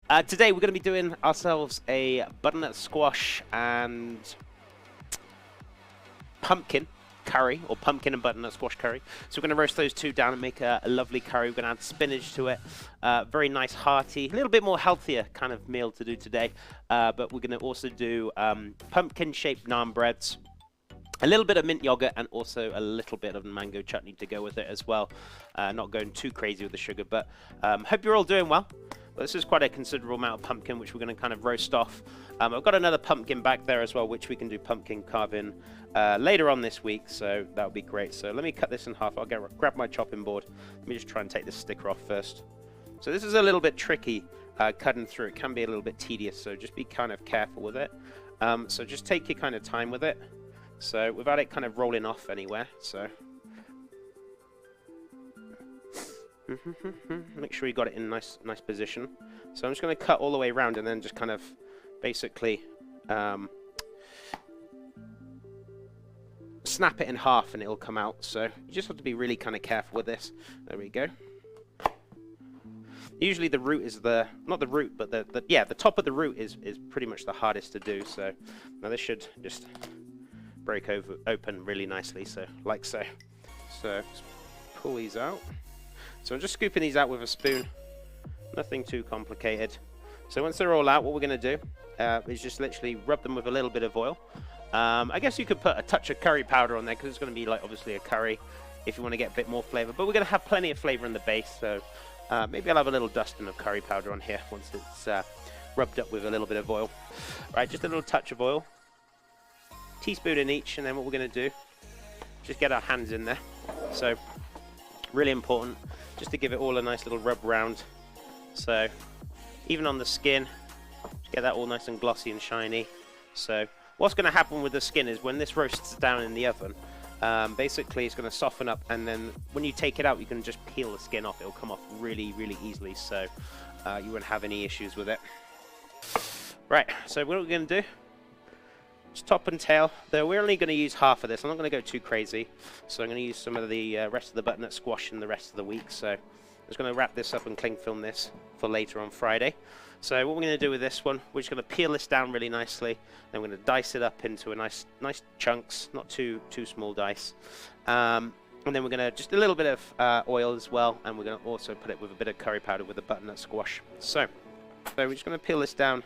Today we're going to be doing ourselves a butternut squash and pumpkin curry, or pumpkin and butternut squash curry. So we're going to roast those two down and make a lovely curry. We're going to add spinach to it. Very nice, hearty, a little bit more healthier kind of meal to do today. But we're going to also do pumpkin-shaped naan breads, a little bit of mint yogurt, and also a little bit of mango chutney to go with it as well. Not going too crazy with the sugar, but hope you're all doing well. Well, this is quite a considerable amount of pumpkin, which we're going to kind of roast off. I've got another pumpkin back there as well, which we can do pumpkin carving later on this week, so that would be great. So let me cut this in half. I'll grab my chopping board. Let me just try and take this sticker off first. So this is a little bit tricky cutting through. It can be a little bit tedious, so just be kind of careful with it. So just take your kind of time with it. So without it kind of rolling off anywhere, so make sure you got it in nice position. So I'm just going to cut all the way around and then just kind of basically snap it in half and it'll come out. So you just have to be really kind of careful with this. There we go. Usually the root is not the root, but the top of the root is pretty much the hardest to do. So now this should just break open really nicely, so like so. So just pull these out. So I'm just scooping these out with a spoon, nothing too complicated. So once they're all out, what we're going to do is just literally rub them with a little bit of oil. I guess you could put a touch of curry powder on there because it's going to be like obviously a curry if you want to get a bit more flavor, but we're going to have plenty of flavor in the base, so maybe I'll have a little dusting of curry powder on here once it's rubbed up with a little bit of oil. Right, just a little touch of oil. Teaspoon in each, and then what we're going to do, just get our hands in there. So really important just to give it all a nice little rub round. So even on the skin, just get that all nice and glossy and shiny. So what's going to happen with the skin is when this roasts down in the oven, basically it's going to soften up, and then when you take it out you can just peel the skin off. It'll come off really easily, so you won't have any issues with it. Right, so what we're going to do, just top and tail, though we're only going to use half of this. I'm not going to go too crazy, so I'm going to use some of the rest of the butternut squash in the rest of the week. So I'm just going to wrap this up and cling film this for later on Friday. So what we're going to do with this one, we're just going to peel this down really nicely, then we're going to dice it up into a nice chunks, not too small dice, and then we're going to just a little bit of oil as well, and we're going to also put it with a bit of curry powder with the butternut squash. So we're just going to peel this down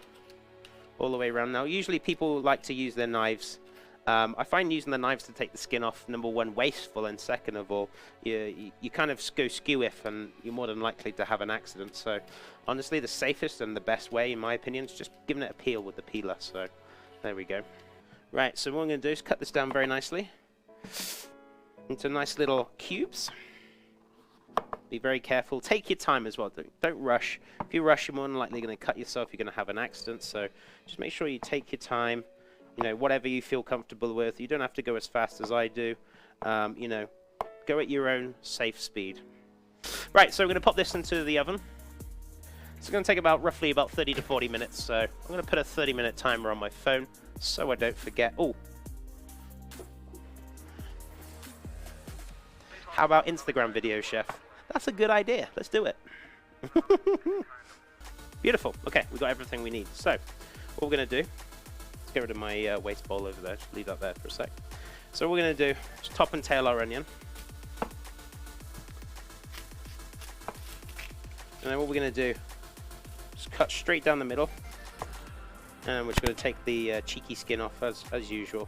all the way around. Now usually people like to use their knives. I find using the knives to take the skin off, number one, wasteful, and second of all, you kind of go skew-if and you're more than likely to have an accident. So honestly the safest and the best way in my opinion is just giving it a peel with the peeler. So there we go. Right, so what I'm going to do is cut this down very nicely into nice little cubes. Be very careful. Take your time as well. Don't rush. If you rush, you're more than likely going to cut yourself. You're going to have an accident. So just make sure you take your time. You know, whatever you feel comfortable with. You don't have to go as fast as I do. You know, go at your own safe speed. Right, so we're going to pop this into the oven. It's going to take roughly about 30 to 40 minutes. So I'm going to put a 30-minute timer on my phone so I don't forget. Oh. How about Instagram video, chef? That's a good idea. Let's do it. Beautiful. Okay, we've got everything we need. So what we're going to do, let's get rid of my waste bowl over there. Just leave that there for a sec. So what we're going to do is top and tail our onion. And then what we're going to do, just cut straight down the middle. And we're just going to take the cheeky skin off as usual.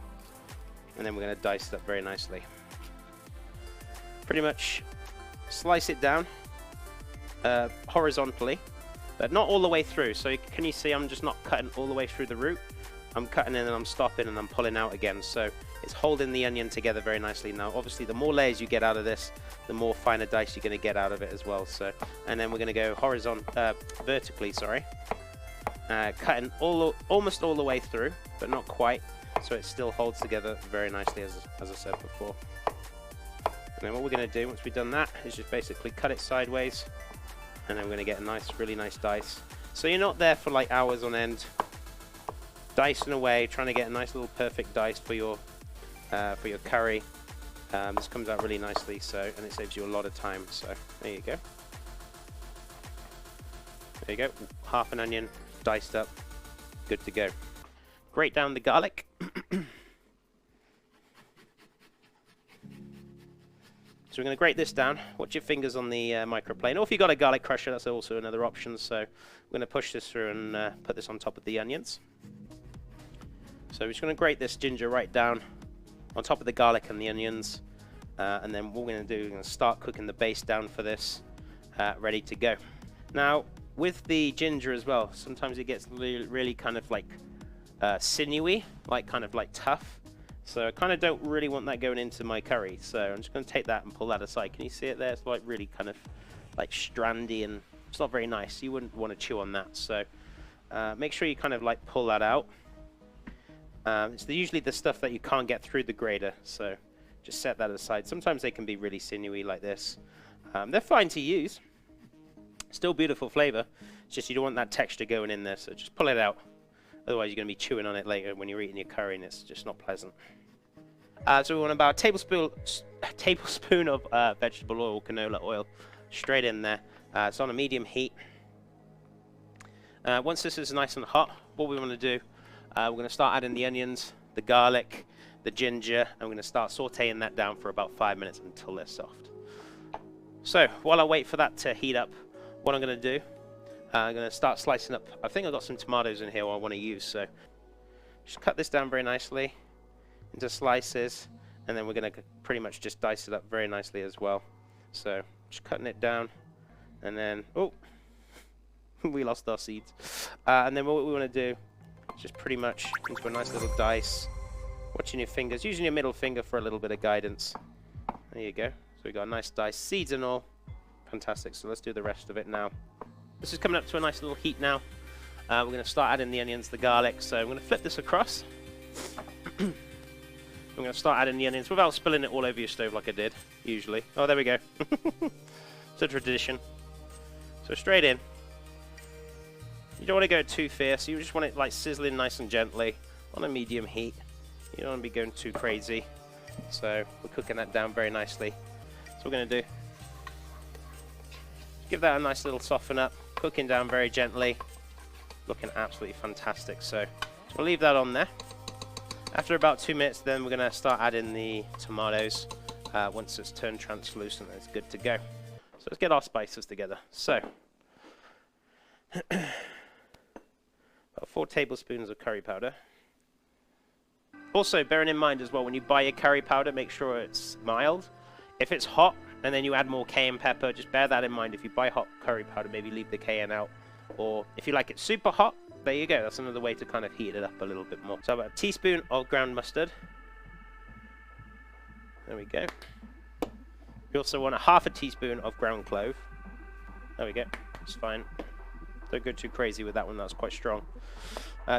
And then we're going to dice it up very nicely. Pretty much slice it down horizontally, but not all the way through. So can you see I'm just not cutting all the way through the root? I'm cutting in and I'm stopping and I'm pulling out again. So it's holding the onion together very nicely. Now obviously the more layers you get out of this, the more finer dice you're going to get out of it as well. So, and then we're going to go vertically, sorry, cutting almost all the way through, but not quite. So it still holds together very nicely as I said before. And then what we're going to do once we've done that is just basically cut it sideways, and then we're going to get a really nice dice. So you're not there for like hours on end, dicing away, trying to get a nice little perfect dice for your curry. This comes out really nicely, and it saves you a lot of time. So there you go. There you go. Half an onion, diced up, good to go. Grate down the garlic. So we're going to grate this down. Watch your fingers on the microplane. Or if you've got a garlic crusher, that's also another option. So we're going to push this through and put this on top of the onions. So we're just going to grate this ginger right down on top of the garlic and the onions. And then what we're going to do, we're going to start cooking the base down for this, ready to go. Now, with the ginger as well, sometimes it gets really kind of like sinewy, like kind of like tough. So I kind of don't really want that going into my curry. So I'm just going to take that and pull that aside. Can you see it there? It's like really kind of like strandy and it's not very nice. You wouldn't want to chew on that. So make sure you kind of like pull that out. It's usually the stuff that you can't get through the grater. So just set that aside. Sometimes they can be really sinewy like this. They're fine to use. Still beautiful flavor. It's just you don't want that texture going in there. So just pull it out. Otherwise, you're going to be chewing on it later when you're eating your curry, and it's just not pleasant. So we want about a tablespoon of vegetable oil, canola oil, straight in there. It's on a medium heat. Once this is nice and hot, what we want to do, we're going to start adding the onions, the garlic, the ginger, and we're going to start sauteing that down for about 5 minutes until they're soft. So while I wait for that to heat up, what I'm going to do, I'm going to start slicing up. I think I've got some tomatoes in here I want to use, so just cut this down very nicely into slices, and then we're going to pretty much just dice it up very nicely as well. So just cutting it down, and then, oh, we lost our seeds. And then what we want to do is just pretty much into a nice little dice, watching your fingers, using your middle finger for a little bit of guidance. There you go. So we got a nice dice, seeds and all. Fantastic. So let's do the rest of it now. This is coming up to a nice little heat now. We're going to start adding the onions, the garlic. So I'm going to flip this across. I'm going to start adding the onions without spilling it all over your stove like I did, usually. Oh, there we go. It's a tradition. So straight in. You don't want to go too fierce. You just want it like sizzling nice and gently on a medium heat. You don't want to be going too crazy. So we're cooking that down very nicely. So what we're going to do, give that a nice little soften up. Cooking down very gently. Looking absolutely fantastic. So we'll leave that on there. After about 2 minutes, then we're going to start adding the tomatoes. Once it's turned translucent, it's good to go. So let's get our spices together. So about 4 tablespoons of curry powder. Also, bearing in mind as well, when you buy your curry powder, make sure it's mild. If it's hot, and then you add more cayenne pepper, just bear that in mind. If you buy hot curry powder, maybe leave the cayenne out. Or if you like it super hot, there you go. That's another way to kind of heat it up a little bit more. So about a teaspoon of ground mustard. There we go. You also want a half a teaspoon of ground clove. There we go. It's fine. Don't go too crazy with that one. That's quite strong.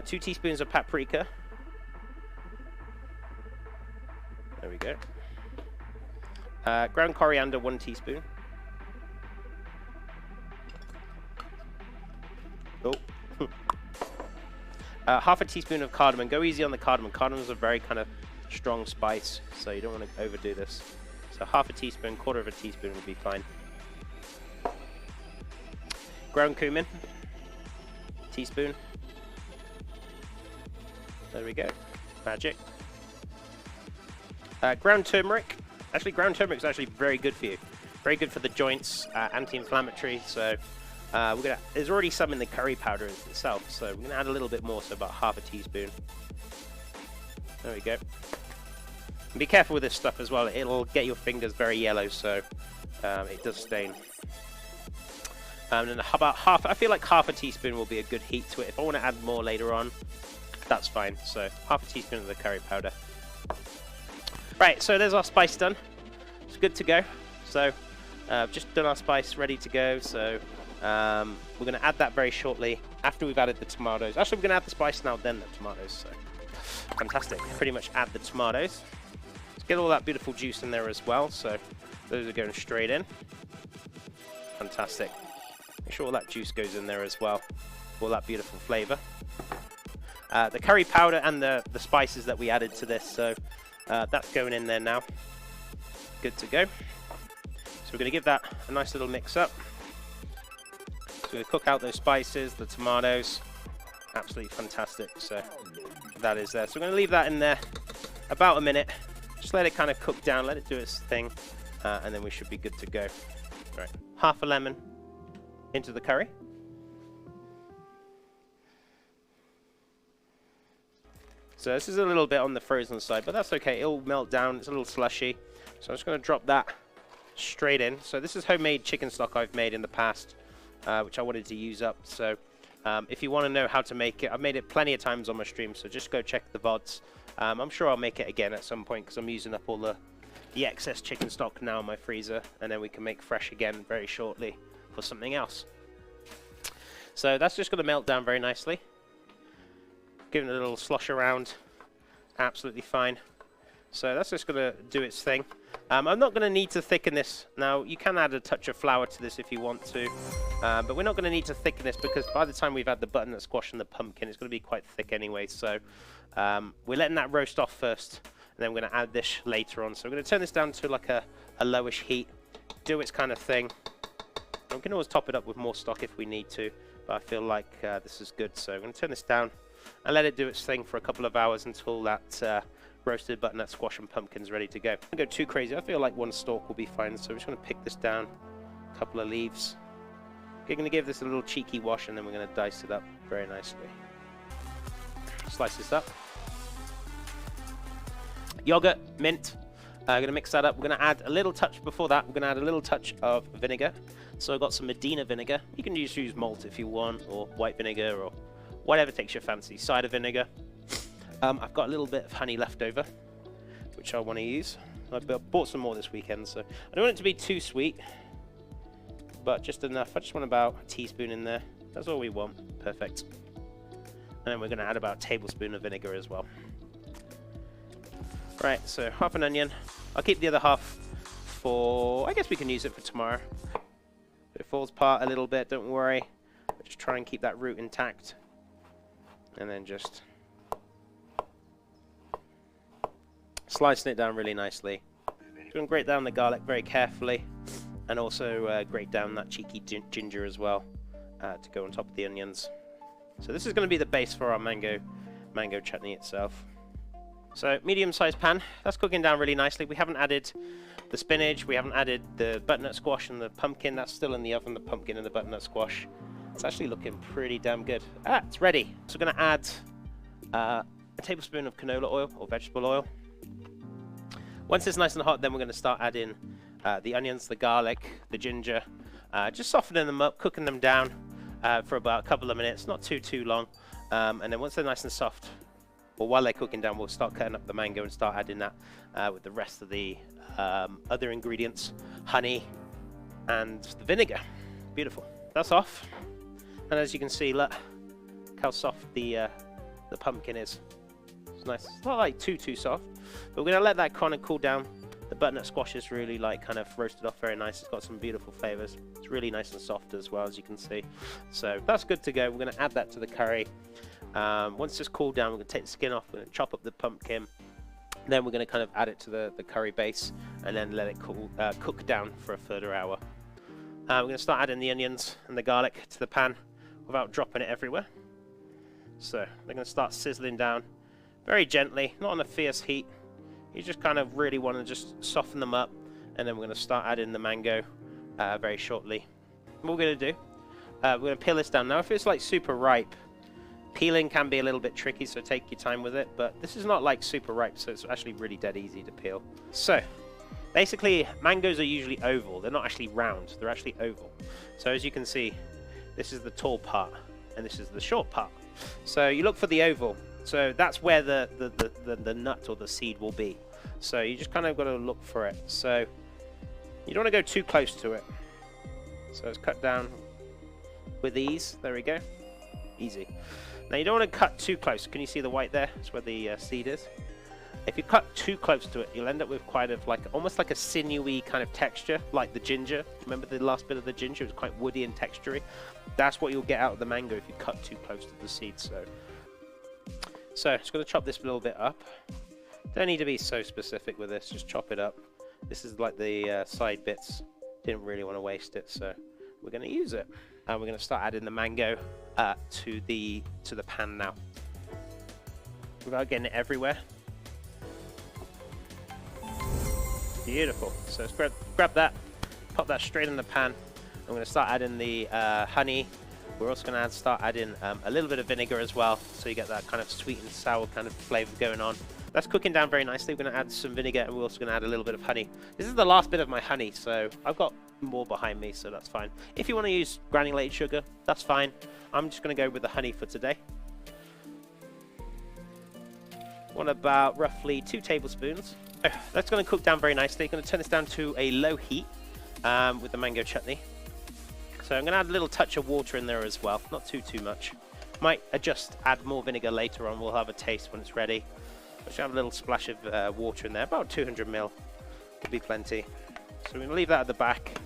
2 teaspoons of paprika. There we go. Ground coriander, 1 teaspoon. Oh. Half a teaspoon of cardamom. Go easy on the cardamom. Cardamom is a very kind of strong spice, so you don't want to overdo this. So half a teaspoon, quarter of a teaspoon would be fine. Ground cumin, teaspoon. There we go. Magic. Ground turmeric. Actually, ground turmeric is actually very good for you. Very good for the joints, anti-inflammatory. So there's already some in the curry powder itself. So we're going to add a little bit more, so about half a teaspoon. There we go. And be careful with this stuff as well. It'll get your fingers very yellow, so it does stain. And then about I feel like half a teaspoon will be a good heat to it. If I want to add more later on, that's fine. So half a teaspoon of the curry powder. Right, so there's our spice done. It's good to go. So just done our spice, ready to go. So we're going to add that very shortly after we've added the tomatoes. Actually, we're going to add the spice now, then the tomatoes. So fantastic. Pretty much add the tomatoes. Let's get all that beautiful juice in there as well. So those are going straight in. Fantastic. Make sure all that juice goes in there as well. All that beautiful flavor. The curry powder and the spices that we added to this. So that's going in there now. Good to go. So we're going to give that a nice little mix up. So we cook out those spices, the tomatoes. Absolutely fantastic. So that is there. So we're going to leave that in there about a minute. Just let it kind of cook down, let it do its thing, and then we should be good to go. Right, half a lemon into the curry. So this is a little bit on the frozen side, but that's okay. It'll melt down. It's a little slushy. So I'm just going to drop that straight in. So this is homemade chicken stock I've made in the past, which I wanted to use up. So if you want to know how to make it, I've made it plenty of times on my stream, so just go check the VODs. I'm sure I'll make it again at some point because I'm using up all the excess chicken stock now in my freezer, and then we can make fresh again very shortly for something else. So that's just going to melt down very nicely. Giving it a little slosh around, absolutely fine. So that's just going to do its thing. I'm not going to need to thicken this. Now, you can add a touch of flour to this if you want to, but we're not going to need to thicken this because by the time we've had the butternut squash and the pumpkin, it's going to be quite thick anyway. So we're letting that roast off first, and then we're going to add this later on. So we're going to turn this down to like a lowish heat, do its kind of thing. We can always top it up with more stock if we need to, but I feel like this is good. So I'm going to turn this down and let it do its thing for a couple of hours until that roasted butternut squash and pumpkin's ready to go. Don't go too crazy. I feel like one stalk will be fine, so we're just going to pick this down, a couple of leaves. We're going to give this a little cheeky wash, and then we're going to dice it up very nicely. Slice this up. Yogurt, mint. I'm going to mix that up. We're going to add a little touch before that. We're going to add a little touch of vinegar. So I've got some Medina vinegar. You can just use malt if you want, or white vinegar, or whatever takes your fancy. Cider vinegar. I've got a little bit of honey left over, which I want to use. I bought some more this weekend, so I don't want it to be too sweet, but just enough. I just want about a teaspoon in there. That's all we want. Perfect. And then we're going to add about a tablespoon of vinegar as well. Right, so half an onion. I'll keep the other half for, I guess we can use it for tomorrow. If it falls apart a little bit, don't worry. Just try and keep that root intact. And then just slicing it down really nicely. Just going to grate down the garlic very carefully, and also grate down that cheeky ginger as well to go on top of the onions. So this is going to be the base for our mango chutney itself. So medium-sized pan, that's cooking down really nicely. We haven't added the spinach, we haven't added the butternut squash and the pumpkin. That's still in the oven, the pumpkin and the butternut squash. It's actually looking pretty damn good. It's ready. So we're going to add a tablespoon of canola oil or vegetable oil. Once it's nice and hot, then we're going to start adding the onions, the garlic, the ginger, just softening them up, cooking them down for about a couple of minutes, not too long. And then once they're nice and soft, or while they're cooking down, we'll start cutting up the mango and start adding that with the rest of the other ingredients, honey and the vinegar. Beautiful. That's off. And as you can see, look how soft the pumpkin is. It's nice. It's not like too soft, but we're going to let that kind of cool down. The butternut squash is really like kind of roasted off very nice. It's got some beautiful flavors. It's really nice and soft as well, as you can see. So that's good to go. We're going to add that to the curry. Once it's cooled down, we're going to take the skin off. We're going to chop up the pumpkin. Then we're going to kind of add it to the curry base, and then let it cook down for a further hour. We're going to start adding the onions and the garlic to the pan without dropping it everywhere. So they're going to start sizzling down very gently, not on a fierce heat. You just kind of really want to just soften them up, and then we're going to start adding the mango very shortly. What we're going to do, we're going to peel this down. Now if it's like super ripe, peeling can be a little bit tricky, so take your time with it, but this is not like super ripe, so it's actually really dead easy to peel. So basically mangoes are usually oval. They're not actually round, they're actually oval. So as you can see, this is the tall part and this is the short part. So you look for the oval. So that's where the nut or the seed will be. So you just kind of got to look for it. So you don't want to go too close to it. So it's cut down with ease. There we go. Easy. Now you don't want to cut too close. Can you see the white there? That's where the seed is. If you cut too close to it, you'll end up with quite of like almost like a sinewy kind of texture, like the ginger. Remember the last bit of the ginger? It was quite woody and textury. That's what you'll get out of the mango if you cut too close to the seed. So just going to chop this a little bit up. Don't need to be so specific with this. Just chop it up. This is like the side bits. Didn't really want to waste it, so we're going to use it. And we're going to start adding the mango to the pan now, without getting it everywhere. Beautiful. So let's grab that, pop that straight in the pan. I'm going to start adding the honey. We're also going to start adding a little bit of vinegar as well, so you get that kind of sweet and sour kind of flavor going on. That's cooking down very nicely. We're going to add some vinegar, and we're also going to add a little bit of honey. This is the last bit of my honey, so I've got more behind me, so that's fine. If you want to use granulated sugar, that's fine. I'm just going to go with the honey for today. Want about roughly 2 tablespoons. That's going to cook down very nicely. Going to turn this down to a low heat with the mango chutney. So I'm going to add a little touch of water in there as well, not too much. Might add more vinegar later on. We'll have a taste when it's ready. I should have a little splash of water in there, about 200 ml. Could be plenty. So we're going to leave that at the back.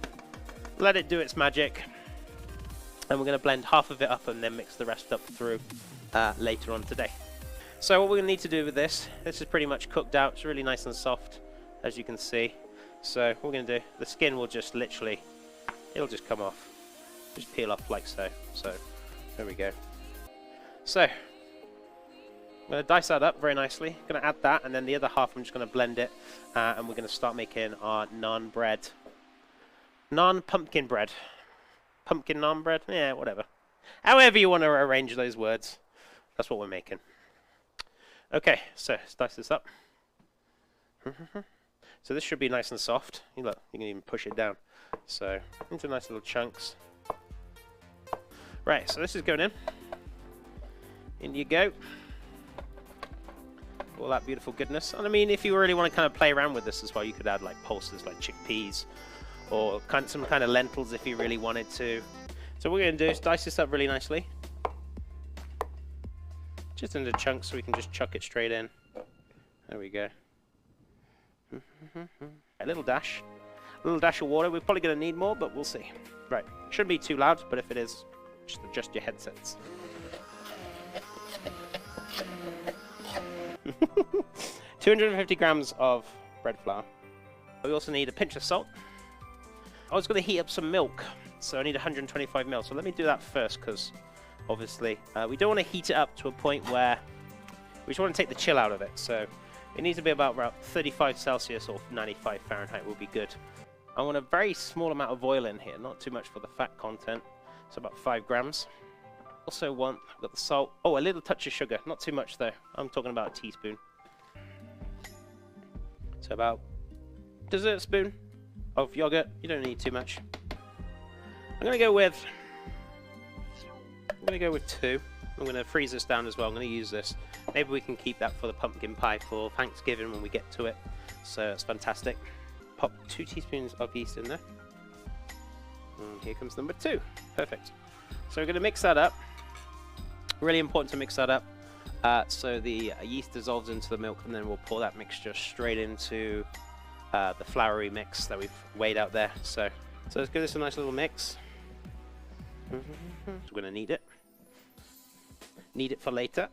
Let it do its magic. And we're going to blend half of it up and then mix the rest up through later on today. So what we're going to need to do with this is pretty much cooked out. It's really nice and soft, as you can see. So what we're going to do, the skin will just literally, it'll just come off. Just peel off like so. So there we go. So I'm going to dice that up very nicely. I'm going to add that, and then the other half I'm just going to blend it. And we're going to start making our naan bread. Naan pumpkin bread. Pumpkin naan bread? Yeah, whatever. However you want to arrange those words. That's what we're making. Okay, so let's dice this up. So this should be nice and soft. Look, you can even push it down. So into nice little chunks. Right, so this is going in. In you go. All that beautiful goodness. And I mean, if you really want to kind of play around with this as well, you could add like pulses like chickpeas or some kind of lentils if you really wanted to. So what we're going to do is dice this up really nicely. Just into chunks so we can just chuck it straight in. There we go. A little dash of water. We're probably going to need more, but we'll see. Right, shouldn't be too loud, but if it is, just adjust your headsets. 250 grams of bread flour. We also need a pinch of salt. I was going to heat up some milk, so I need 125 ml. So let me do that first, because obviously we don't want to heat it up to a point where we just want to take the chill out of it. So it needs to be about 35 Celsius or 95 Fahrenheit will be good. I want a very small amount of oil in here, not too much for the fat content. So about 5 grams. Also want, I've got the salt. Oh, a little touch of sugar, not too much though. I'm talking about a teaspoon. So about a dessert spoon of yogurt. You don't need too much. I'm going to go with 2. I'm going to freeze this down as well. I'm going to use this. Maybe we can keep that for the pumpkin pie for Thanksgiving when we get to it. So it's fantastic. Pop 2 teaspoons of yeast in there. And here comes number 2. Perfect. So we're going to mix that up. Really important to mix that up so the yeast dissolves into the milk, and then we'll pour that mixture straight into the floury mix that we've weighed out there. So let's give this a nice little mix. We're going to need it. Need it for later.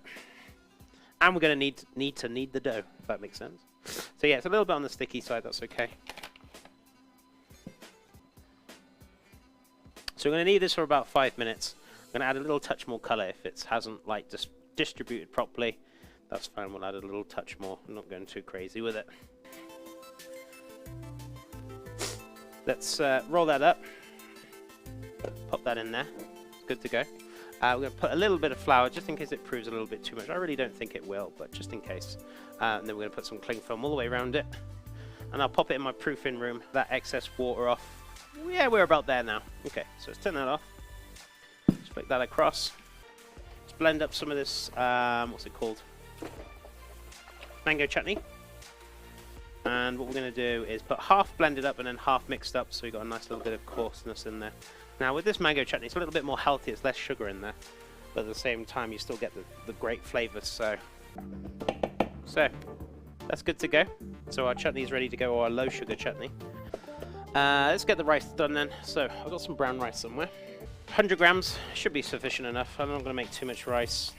And we're going to need to knead the dough, if that makes sense. So yeah, it's a little bit on the sticky side, that's okay. So we're going to knead this for about 5 minutes. I'm going to add a little touch more colour if it hasn't like just distributed properly. That's fine, we'll add a little touch more. I'm not going too crazy with it. Let's roll that up. Pop that in there. Good to go. We're going to put a little bit of flour just in case it proves a little bit too much. I really don't think it will, but just in case. And then we're going to put some cling film all the way around it. And I'll pop it in my proofing room. That excess water off. Yeah, we're about there now. Okay, so let's turn that off. Let's flick that across. Let's blend up some of this, what's it called? Mango chutney. And what we're going to do is put half blended up and then half mixed up, so we've got a nice little bit of coarseness in there. Now with this mango chutney, it's a little bit more healthy, it's less sugar in there, but at the same time you still get the great flavours, so that's good to go. So our chutney is ready to go, or our low sugar chutney. Let's get the rice done then. So I've got some brown rice somewhere. 100 grams should be sufficient enough. I'm not going to make too much rice.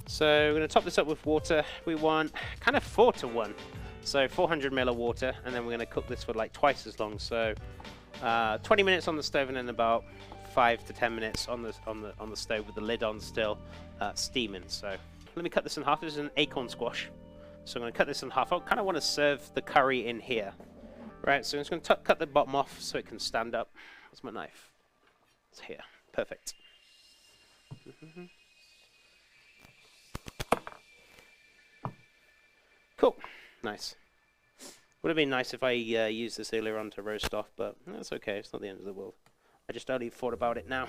So we're going to top this up with water. We want kind of 4 to 1. So 400 ml of water, and then we're going to cook this for like twice as long. So 20 minutes on the stove and then about 5 to 10 minutes on the stove with the lid on still, steaming. So let me cut this in half. This is an acorn squash, so I'm going to cut this in half. I kind of want to serve the curry in here, right? So I'm just going to cut the bottom off so it can stand up. Where's my knife? It's here. Perfect. Cool. Nice. Would have been nice if I used this earlier on to roast off, but that's okay. It's not the end of the world. I just only thought about it now.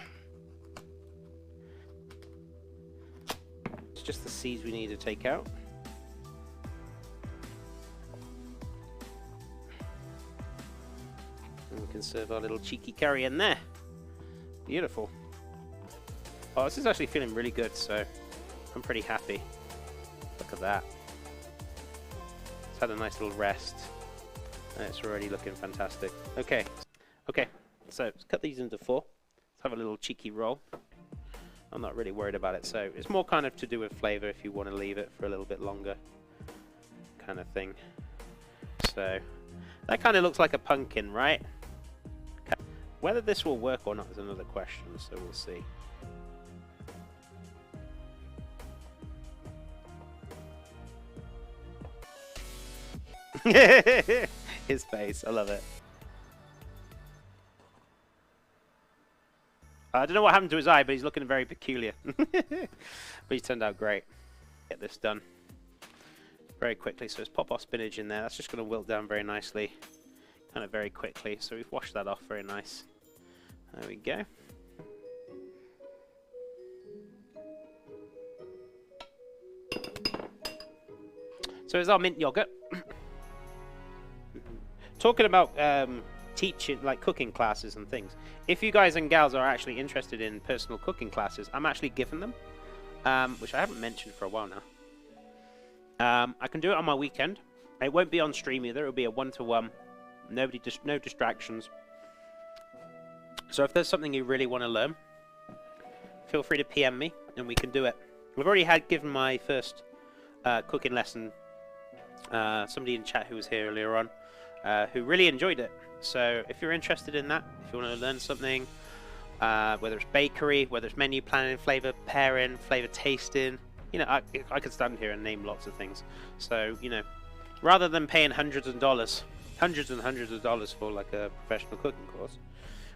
It's just the seeds we need to take out. And we can serve our little cheeky curry in there. Beautiful. Oh, this is actually feeling really good, so I'm pretty happy. Look at that. It's had a nice little rest. And it's already looking fantastic. Okay. Okay. So let's cut these into 4. Let's have a little cheeky roll. I'm not really worried about it. So it's more kind of to do with flavor if you want to leave it for a little bit longer. Kind of thing. So that kind of looks like a pumpkin, right? Okay. Whether this will work or not is another question. So we'll see. His face, I love it. I don't know what happened to his eye, but he's looking very peculiar. But he turned out great. Get this done very quickly. So let's pop our spinach in there. That's just going to wilt down very nicely, kind of very quickly. So we've washed that off very nice. There we go. So here's our mint yogurt. Talking about teaching, like cooking classes and things. If you guys and gals are actually interested in personal cooking classes, I'm actually giving them, which I haven't mentioned for a while now. I can do it on my weekend. It won't be on stream either. It'll be a one-to-one. No distractions. So if there's something you really want to learn, feel free to PM me and we can do it. I've already given my first cooking lesson. Somebody in chat who was here earlier on. Who really enjoyed it. So if you're interested in that, if you want to learn something, whether it's bakery, whether it's menu planning, flavor pairing, flavor tasting, you know, I could stand here and name lots of things. So, you know, rather than paying hundreds and hundreds of dollars for like a professional cooking course,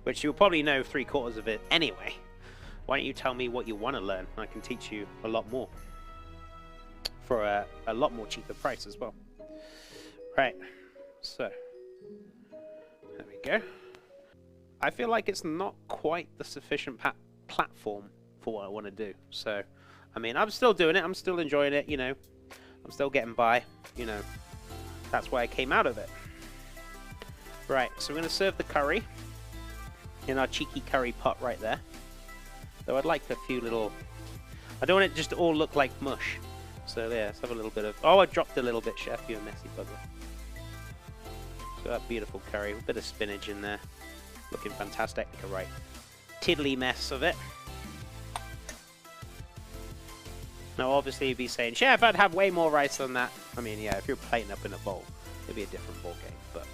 which you'll probably know 3/4 of it anyway, why don't you tell me what you want to learn? I can teach you a lot more for a lot more cheaper price as well. Right. So, there we go. I feel like it's not quite the sufficient platform for what I want to do. So, I mean, I'm still doing it. I'm still enjoying it, you know. I'm still getting by, you know. That's why I came out of it. Right, so we're going to serve the curry in our cheeky curry pot right there. Though I'd like a few little... I don't want it just to all look like mush. So, yeah, let's have a little bit of... Oh, I dropped a little bit, chef. You messy bugger. So that beautiful curry, a bit of spinach in there, looking fantastic. Like a right tiddly mess of it. Now obviously you'd be saying, chef, I'd have way more rice than that. I mean, yeah, if you're plating up in a bowl, it'd be a different ball game. But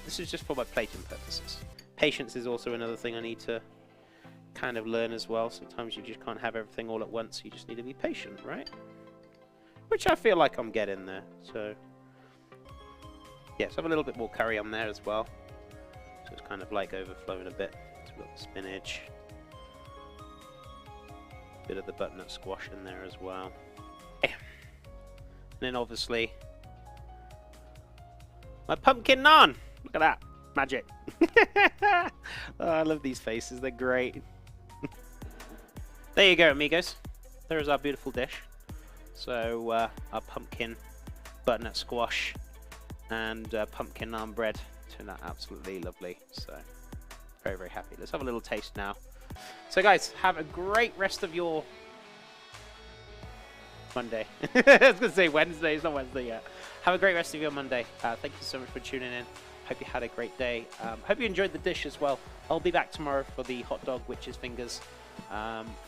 this is just for my plating purposes. Patience is also another thing I need to kind of learn as well. Sometimes you just can't have everything all at once. You just need to be patient, right? Which I feel like I'm getting there. So yeah, so have a little bit more curry on there as well. So it's kind of like overflowing a bit. So we've got the spinach. Bit of the butternut squash in there as well. Yeah. And then obviously my pumpkin naan. Look at that. Magic. Oh, I love these faces. They're great. There you go, amigos. There's our beautiful dish. So our pumpkin butternut squash and pumpkin naan bread turned out absolutely lovely. So very, very happy. Let's have a little taste now. So guys, have a great rest of your Monday. I was going to say Wednesday. It's not Wednesday yet. Have a great rest of your Monday. Thank you so much for tuning in. Hope you had a great day. Hope you enjoyed the dish as well. I'll be back tomorrow for the hot dog witch's fingers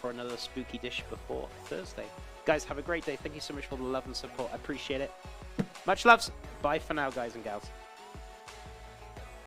for another spooky dish before Thursday. Guys, have a great day. Thank you so much for the love and support. I appreciate it. Much loves. Bye for now, guys and gals.